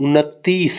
29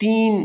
3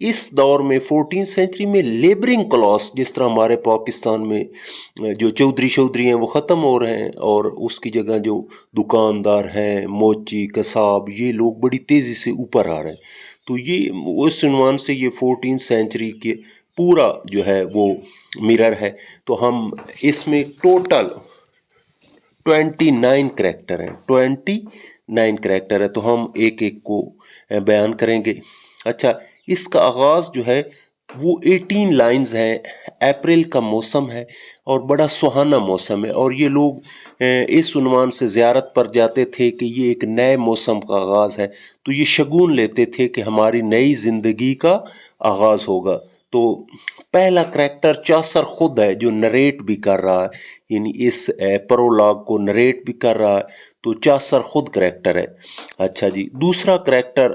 اس دور میں 14 سینچری میں لیبرنگ کلاس، جس طرح ہمارے پاکستان میں جو چودھری ہیں وہ ختم ہو رہے ہیں، اور اس کی جگہ جو دکاندار ہیں، موچی، قصاب، یہ لوگ بڑی تیزی سے اوپر آ رہے ہیں. تو یہ اس عنوان سے یہ 14 سینچری کے پورا جو ہے وہ مرر ہے. تو ہم اس میں ٹوٹل 29 کریکٹر ہیں، 29 کریکٹر ہے، تو ہم ایک ایک کو بیان کریں گے. اچھا، اس کا آغاز جو ہے وہ 18 لائنز ہیں. اپریل کا موسم ہے اور بڑا سہانا موسم ہے، اور یہ لوگ اس عنوان سے زیارت پر جاتے تھے کہ یہ ایک نئے موسم کا آغاز ہے. تو یہ شگون لیتے تھے کہ ہماری نئی زندگی کا آغاز ہوگا. تو پہلا کریکٹر چاثر خود ہے جو نریٹ بھی کر رہا ہے، یعنی اس پرولاگ کو نریٹ بھی کر رہا ہے. تو چاثر خود کریکٹر ہے. اچھا جی، دوسرا کریکٹر،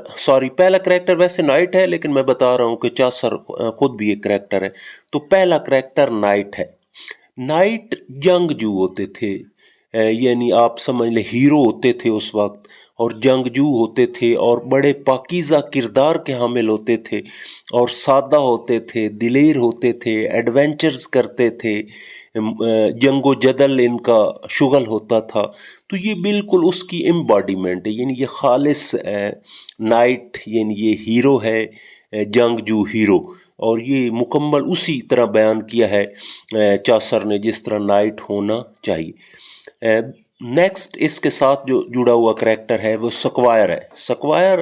پہلا کریکٹر ویسے نائٹ ہے، لیکن میں بتا رہا ہوں کہ چاثر خود بھی ایک کریکٹر ہے. تو پہلا کریکٹر نائٹ ہے. نائٹ جنگجو ہوتے تھے، یعنی آپ سمجھ لیں ہیرو ہوتے تھے اس وقت، اور جنگجو ہوتے تھے، اور بڑے پاکیزہ کردار کے حامل ہوتے تھے، اور سادہ ہوتے تھے، دلیر ہوتے تھے، ایڈونچرز کرتے تھے، جنگ و جدل ان کا شغل ہوتا تھا. تو یہ بالکل اس کی امباڈیمنٹ ہے، یعنی یہ خالص نائٹ، یعنی یہ ہیرو ہے، جنگجو ہیرو. اور یہ مکمل اسی طرح بیان کیا ہے چاثر نے جس طرح نائٹ ہونا چاہیے. نیکسٹ اس کے ساتھ جو جڑا ہوا کریکٹر ہے وہ سکوائر ہے. سکوائر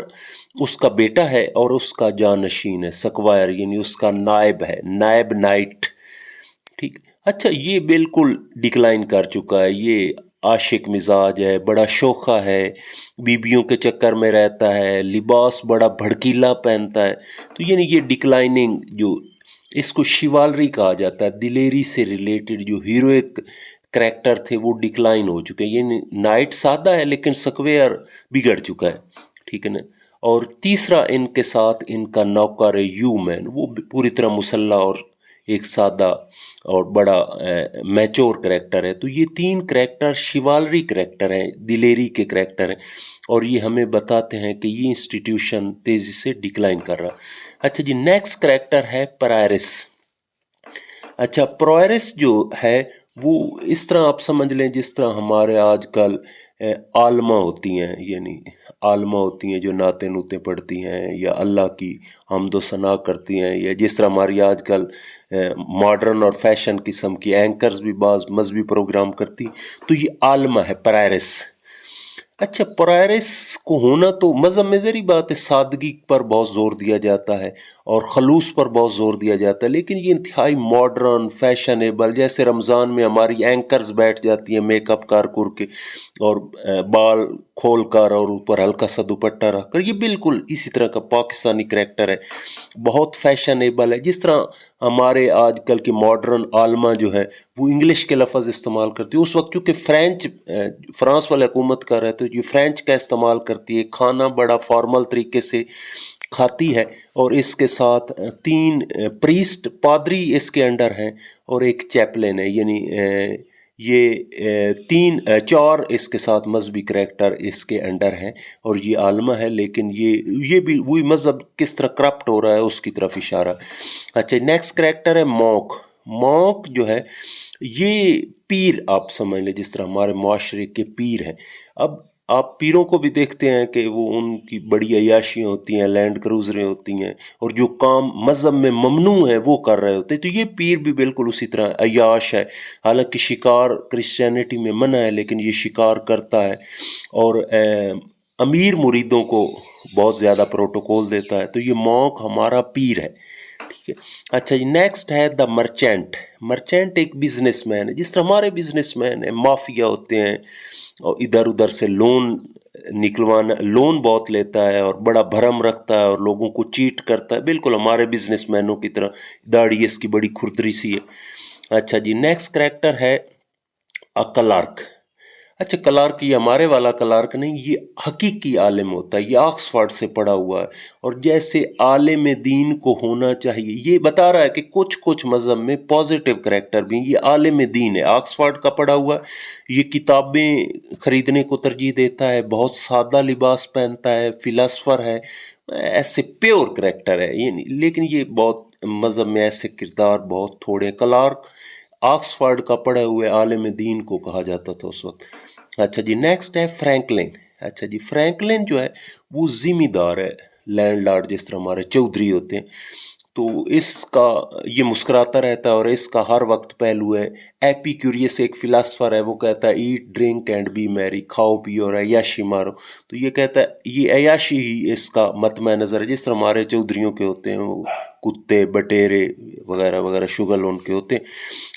اس کا بیٹا ہے اور اس کا جانشین ہے. سکوائر یعنی اس کا نائب ہے، نائب نائٹ. ٹھیک. اچھا، یہ بالکل ڈکلائن کر چکا ہے، یہ عاشق مزاج ہے، بڑا شوخہ ہے، بیبیوں کے چکر میں رہتا ہے، لباس بڑا بھڑکیلا پہنتا ہے. تو یعنی یہ ڈکلائننگ، جو اس کو شیوالری کہا جاتا ہے، دلیری سے ریلیٹڈ جو ہیروئک کریکٹر تھے وہ ڈکلائن ہو چکے ہیں. یعنی نائٹ سادہ ہے لیکن سکویئر بگڑ چکا ہے. ٹھیک ہے نا. اور تیسرا ان کے ساتھ ان کا نوکر ہے یو مین، وہ پوری طرح مسلح اور ایک سادہ اور بڑا میچور کریکٹر ہے. تو یہ تین کریکٹر شیوالری کریکٹر ہیں، دلیری کے کریکٹر ہیں، اور یہ ہمیں بتاتے ہیں کہ یہ انسٹیٹیوشن تیزی سے ڈکلائن کر رہا. اچھا جی، نیکسٹ کریکٹر ہے پرائرس. اچھا، پرائرس جو ہے وہ اس طرح آپ سمجھ لیں جس طرح ہمارے آج کل عالمہ ہوتی ہیں، یعنی عالمہ ہوتی ہیں جو نعتیں نوتیں پڑھتی ہیں یا اللہ کی حمد و ثنا کرتی ہیں، یا جس طرح ہماری آج کل ماڈرن اور فیشن قسم کی اینکرز بھی بعض مذہبی پروگرام کرتی. تو یہ عالمہ ہے پرائرس. اچھا، پرائرس کو ہونا تو مذہب میں ذری بات ہے، سادگی پر بہت زور دیا جاتا ہے اور خلوص پر بہت زور دیا جاتا ہے، لیکن یہ انتہائی ماڈرن فیشنیبل، جیسے رمضان میں ہماری اینکرز بیٹھ جاتی ہیں میک اپ کر کے اور بال کھول کر اور اوپر ہلکا سا دوپٹہ رکھ کر، یہ بالکل اسی طرح کا پاکستانی کریکٹر ہے، بہت فیشنیبل ہے. جس طرح ہمارے آج کل کے ماڈرن عالمہ جو ہے وہ انگلش کے لفظ استعمال کرتی ہے، اس وقت چونکہ فرانس والے حکومت کا رہے تو یہ فرینچ کا استعمال کرتی ہے. کھانا بڑا فارمل طریقے سے کھاتی ہے، اور اس کے ساتھ 3 پریسٹ پادری اس کے انڈر ہیں اور ایک چیپلن ہے. یعنی یہ 4 اس کے ساتھ مذہبی کریکٹر اس کے انڈر ہیں، اور یہ عالمہ ہے، لیکن یہ بھی وہی مذہب کس طرح کرپٹ ہو رہا ہے اس کی طرف اشارہ. اچھا، نیکسٹ کریکٹر ہے مونک. مونک جو ہے یہ پیر آپ سمجھ لیں جس طرح ہمارے معاشرے کے پیر ہیں. اب آپ پیروں کو بھی دیکھتے ہیں کہ وہ ان کی بڑی عیاشیاں ہوتی ہیں، لینڈ کروزریں ہوتی ہیں، اور جو کام مذہب میں ممنوع ہے وہ کر رہے ہوتے ہیں. تو یہ پیر بھی بالکل اسی طرح عیاش ہے. حالانکہ شکار کرسچینٹی میں منع ہے، لیکن یہ شکار کرتا ہے اور امیر مریدوں کو بہت زیادہ پروٹوکول دیتا ہے. تو یہ مونک ہمارا پیر ہے. ٹھیک ہے. اچھا جی، نیکسٹ ہے دا مرچینٹ. مرچینٹ ایک بزنس مین ہے، جس طرح ہمارے بزنس مین ہیں، مافیا ہوتے ہیں اور ادھر ادھر سے لون بہت لیتا ہے اور بڑا بھرم رکھتا ہے اور لوگوں کو چیٹ کرتا ہے، بالکل ہمارے بزنس مینوں کی طرح. داڑھی اس کی بڑی کھردری سی ہے. اچھا جی، نیکسٹ کریکٹر ہے کلارک. اچھا، کلارک یہ ہمارے والا کلارک نہیں، یہ حقیقی عالم ہوتا ہے، یہ آکسفورڈ سے پڑھا ہوا ہے، اور جیسے عالم دین کو ہونا چاہیے یہ بتا رہا ہے کہ کچھ مذہب میں پازیٹیو کریکٹر بھی، یہ عالم دین ہے، آکسفورڈ کا پڑھا ہوا ہے، یہ کتابیں خریدنے کو ترجیح دیتا ہے، بہت سادہ لباس پہنتا ہے، فلاسفر ہے، ایسے پیور کریکٹر ہے یہ نہیں، لیکن یہ بہت مذہب میں ایسے کردار بہت تھوڑے ہیں۔ کلارک آکسفورڈ کا پڑھے ہوئے عالم دین کو کہا جاتا تھا اس وقت۔ اچھا جی نیکسٹ ہے فرینکلن۔ اچھا جی فرینکلن جو ہے وہ ذمہ دار ہے، لینڈ لارڈ، جس طرح ہمارے چودھری ہوتے ہیں۔ تو اس کا یہ مسکراتا رہتا ہے اور اس کا ہر وقت پہلو ہے۔ ایپیکیوریس ایک فلاسفر ہے، وہ کہتا ہے ایٹ ڈرنک اینڈ بی میری، کھاؤ پیو اور عیاشی مارو۔ تو یہ کہتا ہے یہ عیاشی ہی اس کا مطمع نظر ہے، جس طرح ہمارے چودھریوں کے ہوتے ہیں، وہ کتے بٹیرے وغیرہ وغیرہ شغل ان کے ہوتے ہیں۔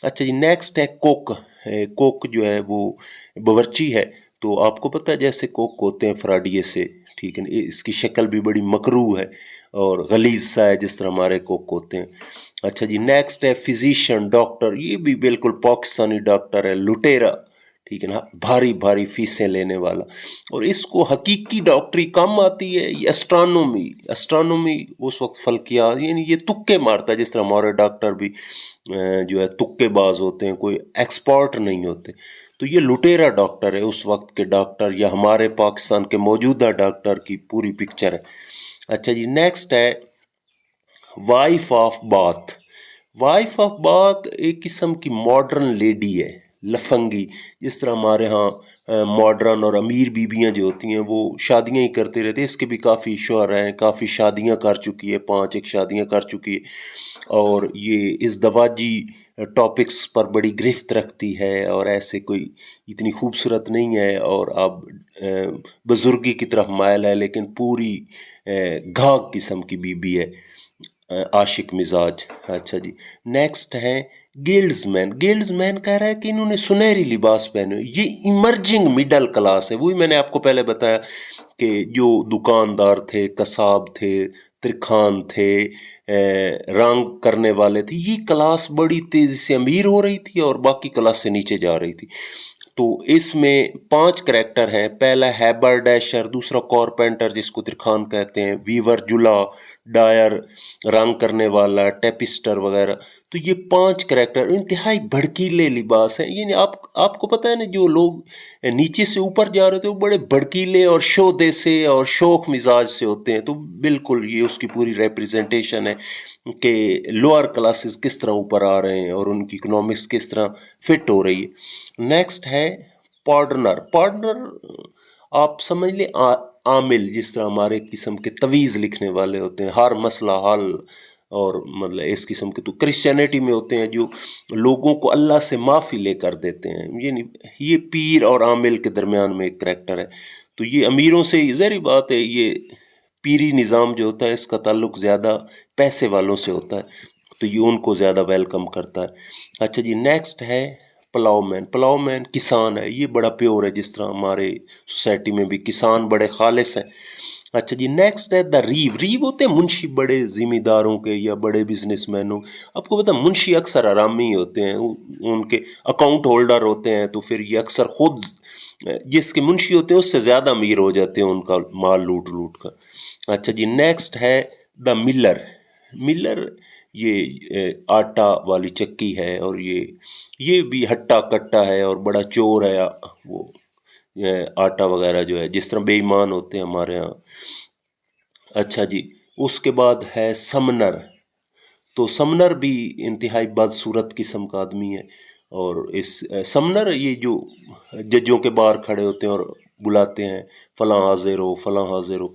اچھا جی نیکسٹ ہے کوک۔ کوک جو ہے وہ باورچی ہے، تو آپ کو پتہ ہے جیسے کوک ہوتے ہیں فراڈیے سے، ٹھیک ہے، اس کی شکل بھی بڑی مکروہ ہے اور غلیظ سا ہے، جس طرح ہمارے کوک ہوتے ہیں۔ اچھا جی نیکسٹ ہے فزیشین، ڈاکٹر، یہ بھی بالکل پاکستانی ڈاکٹر ہے، لٹیرا، ٹھیک ہے نا، بھاری بھاری فیسیں لینے والا، اور اس کو حقیقی ڈاکٹری کم آتی ہے۔ یہ اسٹرانومی اس وقت فلکیات، یعنی یہ تکے مارتا ہے، جس طرح ہمارے ڈاکٹر بھی جو ہے تکے باز ہوتے ہیں، کوئی ایکسپرٹ نہیں ہوتے۔ تو یہ لٹیرا ڈاکٹر ہے اس وقت کے ڈاکٹر یا ہمارے پاکستان کے موجودہ ڈاکٹر کی پوری پکچر ہے۔ اچھا جی نیکسٹ ہے wife of bath. Wife of bath ایک قسم کی ماڈرن لیڈی ہے، لفنگی، جس طرح ہمارے ہاں ماڈرن اور امیر بیویاں جو ہوتی ہیں وہ شادیاں ہی کرتے رہتے ہیں۔ اس کے بھی کافی شوہر ہیں، کافی شادیاں کر چکی ہے، 5 شادیاں کر چکی ہے، اور یہ ازدواجی ٹاپکس پر بڑی گرفت رکھتی ہے، اور ایسے کوئی اتنی خوبصورت نہیں ہے اور اب بزرگی کی طرف مائل ہے، لیکن پوری گھاگ قسم کی بیوی ہے، عاشق مزاج۔ اچھا جی نیکسٹ ہے گلڈز مین۔ گلڈز مین کہہ رہا ہے کہ انہوں نے سنہری لباس پہنے ہوئے، یہ ایمرجنگ مڈل کلاس ہے۔ وہی میں نے آپ کو پہلے بتایا کہ جو دکاندار تھے، قصاب تھے، ترکھان تھے، رنگ کرنے والے تھے، یہ کلاس بڑی تیزی سے امیر ہو رہی تھی اور باقی کلاس سے نیچے جا رہی تھی۔ تو اس میں 5 کریکٹر ہیں۔ پہلا ہیبر ڈیشر، دوسرا کارپینٹر جس کو ترکھان کہتے ہیں، ویور جلا، ڈائر رنگ کرنے والا، ٹیپسٹر وغیرہ۔ تو یہ 5 کریکٹر انتہائی بھڑکیلے لباس ہیں، یعنی آپ کو پتہ ہے نا، جو لوگ نیچے سے اوپر جا رہے تھے وہ بڑے بھڑکیلے اور شودے سے اور شوخ مزاج سے ہوتے ہیں۔ تو بالکل یہ اس کی پوری ریپریزنٹیشن ہے کہ لوور کلاسز کس طرح اوپر آ رہے ہیں اور ان کی اکنامکس کس طرح فٹ ہو رہی ہے۔ نیکسٹ ہے پارڈنر۔ پارڈنر آپ سمجھ لیں عامل، جس طرح ہمارے قسم کے تویز لکھنے والے ہوتے ہیں، ہر مسئلہ حل، اور مطلب اس قسم کے تو کرسچینٹی میں ہوتے ہیں جو لوگوں کو اللہ سے معافی لے کر دیتے ہیں، یعنی یہ پیر اور عامل کے درمیان میں ایک کریکٹر ہے۔ تو یہ امیروں سے ظاہری بات ہے، یہ پیری نظام جو ہوتا ہے اس کا تعلق زیادہ پیسے والوں سے ہوتا ہے، تو یہ ان کو زیادہ ویلکم کرتا ہے۔ اچھا جی نیکسٹ ہے پلاؤ مین۔ پلاؤ مین کسان ہے، یہ بڑا پیور ہے، جس طرح ہمارے سوسائٹی میں بھی کسان بڑے خالص ہیں۔ اچھا جی نیکسٹ ہے دا ریو۔ ریو ہوتے ہیں منشی، بڑے ذمہ داروں کے یا بڑے بزنس مینوں۔ آپ کو پتہ منشی اکثر آرامی ہوتے ہیں، ان کے اکاؤنٹ ہولڈر ہوتے ہیں، تو پھر یہ اکثر خود جس کے منشی ہوتے ہیں اس سے زیادہ امیر ہو جاتے ہیں ان کا مال لوٹ کر۔ اچھا جی نیکسٹ ہے دا ملر۔ ملر یہ آٹا والی چکی ہے، اور یہ بھی ہٹا کٹا ہے اور بڑا چور ہے، وہ آٹا وغیرہ جو ہے، جس طرح بے ایمان ہوتے ہیں ہمارے ہاں۔ اچھا جی اس کے بعد ہے سمنر۔ تو سمنر بھی انتہائی بدصورت قسم کا آدمی ہے، اور اس سمنر یہ جو ججوں کے باہر کھڑے ہوتے ہیں اور بلاتے ہیں فلاں حاضر ہو، فلاں حاضر ہو،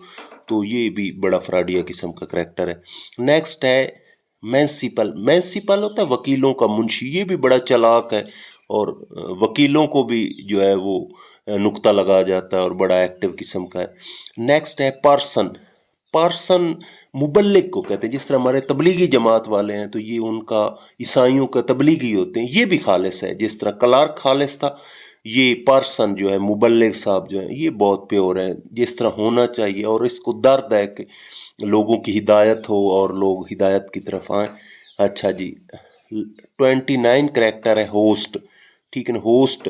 تو یہ بھی بڑا فراڈیا قسم کا کریکٹر ہے۔ نیکسٹ ہے مینسپل۔ مینسپل ہوتا ہے وکیلوں کا منشی، یہ بھی بڑا چلاک ہے، اور وکیلوں کو بھی جو ہے وہ نکتہ لگا جاتا ہے اور بڑا ایکٹیو قسم کا ہے۔ نیکسٹ ہے پارسن۔ پارسن مبلغ کو کہتے ہیں، جس طرح ہمارے تبلیغی جماعت والے ہیں تو یہ ان کا عیسائیوں کا تبلیغی ہوتے ہیں، یہ بھی خالص ہے، جس طرح کلارک خالص تھا، یہ پارسن جو ہے مبلغ صاحب جو ہیں یہ بہت پیور ہیں، جس طرح ہونا چاہیے، اور اس کو درد ہے کہ لوگوں کی ہدایت ہو اور لوگ ہدایت کی طرف آئیں۔ اچھا جی 29 کریکٹر ہے ہوسٹ، ٹھیک ہے نا۔ ہوسٹ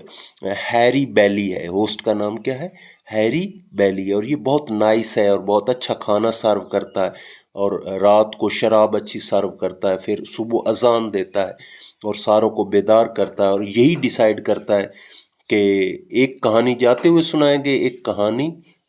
ہیری بیلی ہے، ہوسٹ کا نام کیا ہے؟ ہیری بیلی ہے، اور یہ بہت نائس ہے اور بہت اچھا کھانا سرو کرتا ہے، اور رات کو شراب اچھی سرو کرتا ہے، پھر صبح اذان دیتا ہے اور ساروں کو بیدار کرتا ہے، اور یہی ڈیسائیڈ کرتا ہے کہ ایک کہانی جاتے ہوئے سنائیں گے، ایک کہانی